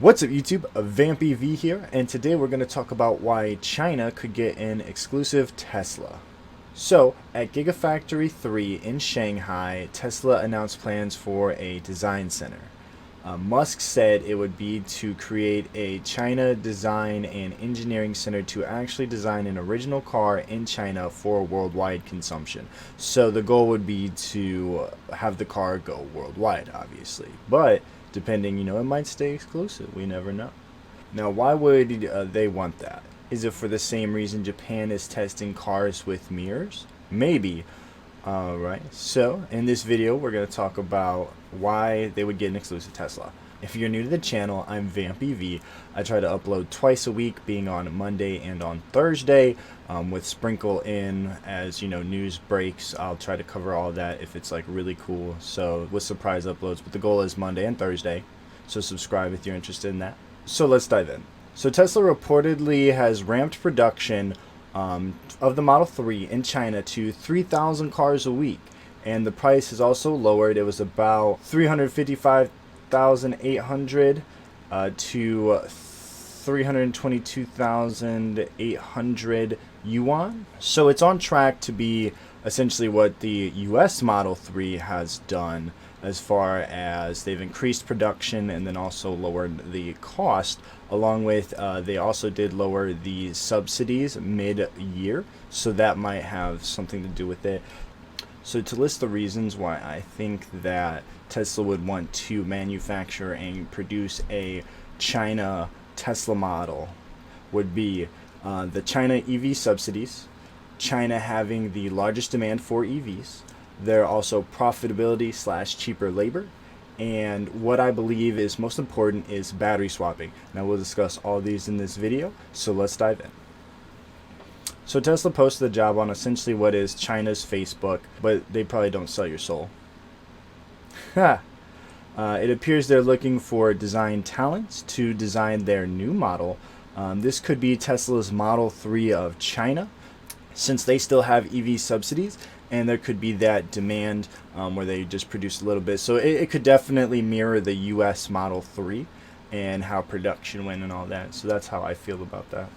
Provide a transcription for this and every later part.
What's up YouTube, VampEV here, and today we're going to talk about why China could get an exclusive Tesla. So, at Gigafactory 3 in Shanghai, Tesla announced plans for a design center. Musk said it would be to create a China design and engineering center to actually design an original car in China for worldwide consumption. So the goal would be to have the car go worldwide, obviously. But depending, it might stay exclusive. We never know. Now, why would they want that? Is it for the same reason Japan is testing cars with mirrors? Maybe. Alright, so in this video we're going to talk about why they would get an exclusive Tesla. If you're new to the channel, I'm VampEV. I try to upload twice a week, being on Monday and on Thursday, with sprinkle in as news breaks. I'll try to cover all of that if it's like really cool, so with surprise uploads, but the goal is Monday and Thursday, so subscribe if you're interested in that. So let's dive in. So Tesla reportedly has ramped production of the Model 3 in China to 3,000 cars a week, and the price is also lowered. It was about 355,800 to 322,800 yuan. So it's on track to be essentially what the US Model 3 has done, as far as they've increased production and then also lowered the cost, along with they also did lower the subsidies mid-year, so that might have something to do with it. So to list the reasons why I think that Tesla would want to manufacture and produce a China Tesla model would be the China EV subsidies, China having the largest demand for EVs, there are also profitability / cheaper labor, and what I believe is most important is battery swapping. Now we'll discuss all these in this video, so let's dive in. So Tesla posted a job on essentially what is China's Facebook, but they probably don't sell your soul. It appears they're looking for design talents to design their new model. This could be Tesla's Model 3 of China, since they still have EV subsidies, and there could be that demand where they just produce a little bit. So it could definitely mirror the US Model 3 and how production went and all that. So that's how I feel about that.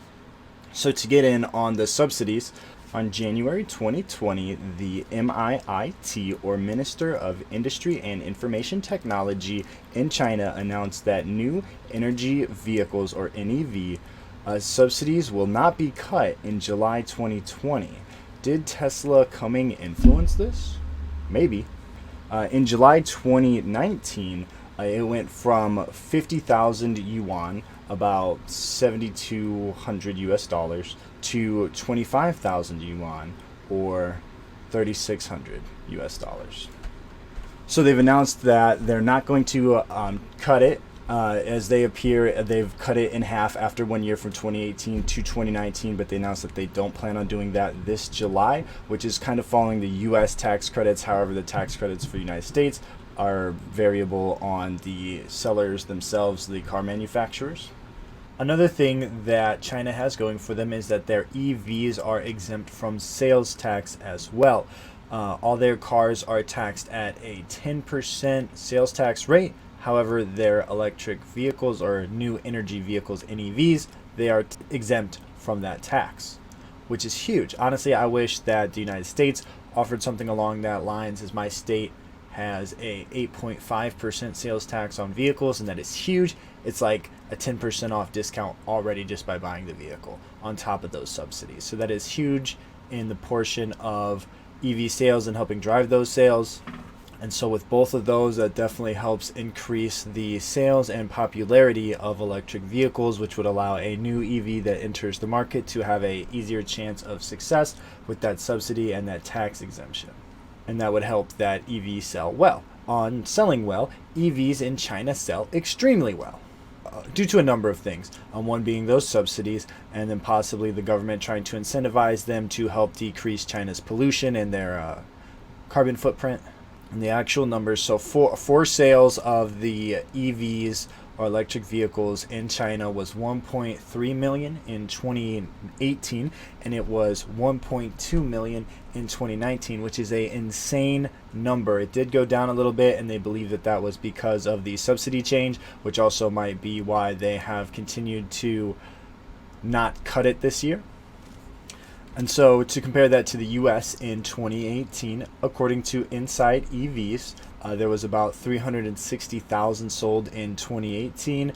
So to get in on the subsidies, on January 2020, the MIIT, or Minister of Industry and Information Technology in China, announced that new energy vehicles, or NEV, subsidies will not be cut in July 2020. Did Tesla coming influence this? Maybe. In July 2019, it went from 50,000 yuan, about 7,200 US dollars, to 25,000 yuan, or 3,600 US dollars. So they've announced that they're not going to cut it. As they appear, they've cut it in half after 1 year, from 2018 to 2019, but they announced that they don't plan on doing that this July, which is kind of following the US tax credits. However, the tax credits for the United States are variable on the sellers themselves, the car manufacturers. Another thing that China has going for them is that their EVs are exempt from sales tax as well. All their cars are taxed at a 10% sales tax rate. However, their electric vehicles, or new energy vehicles, NEVs, they are exempt from that tax, which is huge. Honestly, I wish that the United States offered something along that lines, as my state has a 8.5% sales tax on vehicles, and that is huge. It's like a 10% off discount already just by buying the vehicle on top of those subsidies. So that is huge in the portion of EV sales and helping drive those sales. And so with both of those, that definitely helps increase the sales and popularity of electric vehicles, which would allow a new EV that enters the market to have a easier chance of success with that subsidy and that tax exemption. And that would help that EV sell well. On selling well, EVs in China sell extremely well, due to a number of things. One being those subsidies, and then possibly the government trying to incentivize them to help decrease China's pollution and their carbon footprint. And the actual numbers, so for sales of the EVs or electric vehicles in China was 1.3 million in 2018, and it was 1.2 million in 2019, which is a insane number. It did go down a little bit, and they believe that that was because of the subsidy change, which also might be why they have continued to not cut it this year. And so to compare that to the US in 2018, according to Inside EVs, there was about 360,000 sold in 2018,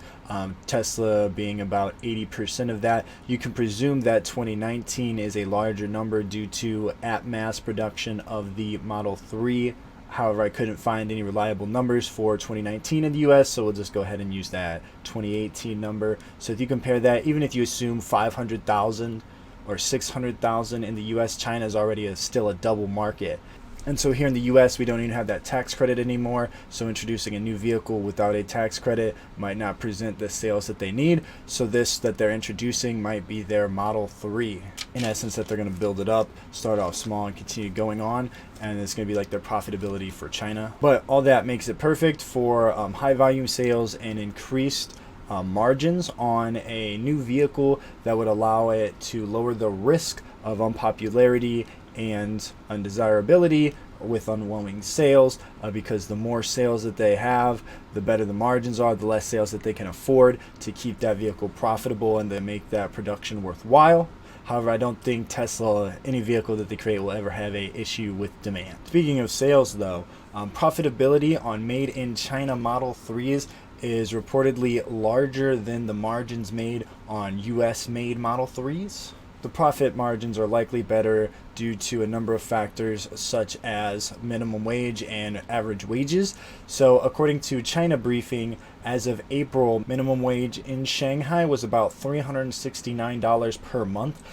Tesla being about 80% of that. You can presume that 2019 is a larger number due to at mass production of the Model 3. However, I couldn't find any reliable numbers for 2019 in the US, so we'll just go ahead and use that 2018 number. So if you compare that, even if you assume 500,000 or 600,000 in the US, China is already still a double market. And so here in the US, we don't even have that tax credit anymore. So introducing a new vehicle without a tax credit might not present the sales that they need. So this that they're introducing might be their Model 3. In essence, that they're going to build it up, start off small and continue going on. And it's going to be like their profitability for China. But all that makes it perfect for high volume sales and increased margins on a new vehicle that would allow it to lower the risk of unpopularity and undesirability with underwhelming sales, because the more sales that they have, the better the margins are, the less sales that they can afford to keep that vehicle profitable and to make that production worthwhile. However, I don't think Tesla, any vehicle that they create, will ever have an issue with demand. Speaking of sales though, profitability on made in China Model 3s is reportedly larger than the margins made on US made Model 3s. The profit margins are likely better due to a number of factors such as minimum wage and average wages. So according to China Briefing, as of April, minimum wage in Shanghai was about $369 per month,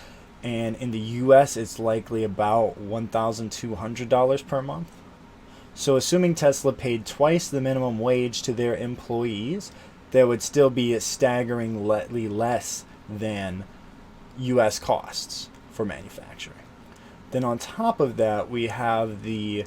and in the US it's likely about $1,200 per month. So assuming Tesla paid twice the minimum wage to their employees, there would still be staggeringly less than US costs for manufacturing. Then on top of that, we have the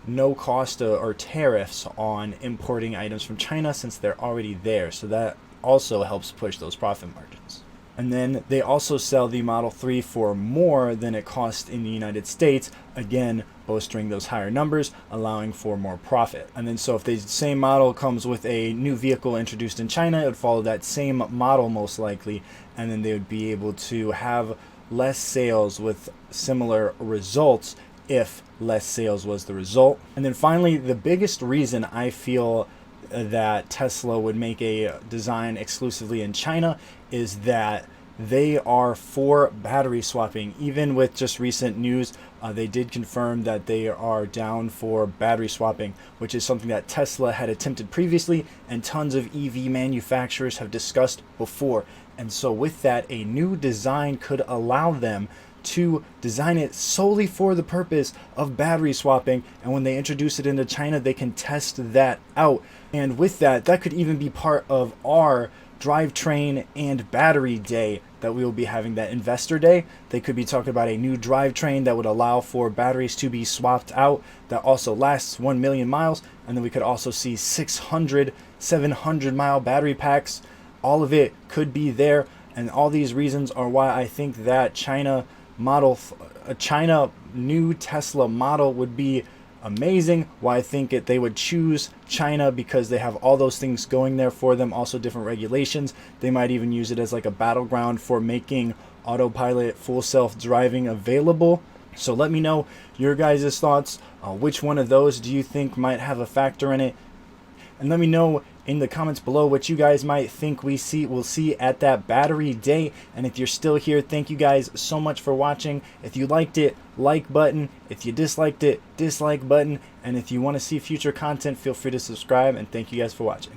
no cost or tariffs on importing items from China since they're already there. So that also helps push those profit margins. And then they also sell the Model 3 for more than it costs in the United States, again, bolstering those higher numbers, allowing for more profit. And then so if the same model comes with a new vehicle introduced in China, it would follow that same model most likely, and then they would be able to have less sales with similar results if less sales was the result. And then finally, the biggest reason I feel that Tesla would make a design exclusively in China is that they are for battery swapping. Even with just recent news, they did confirm that they are down for battery swapping, which is something that Tesla had attempted previously and tons of EV manufacturers have discussed before. And so with that, a new design could allow them to design it solely for the purpose of battery swapping, and when they introduce it into China, they can test that out. And with that, that could even be part of our drivetrain and battery day that we will be having, that investor day. They could be talking about a new drivetrain that would allow for batteries to be swapped out that also lasts 1 million miles, and then we could also see 600, 700 mile battery packs. All of it could be there, and all these reasons are why I think that China new Tesla model would be amazing. Why I think they would choose China, because they have all those things going there for them, also different regulations. They might even use it as like a battleground for making autopilot full self-driving available. So let me know your guys' thoughts. Which one of those do you think might have a factor in it? And let me know in the comments below what you guys might think we'll see at that battery day. And if you're still here, thank you guys so much for watching. If you liked it, like button. If you disliked it, dislike button. And if you want to see future content, feel free to subscribe. And thank you guys for watching.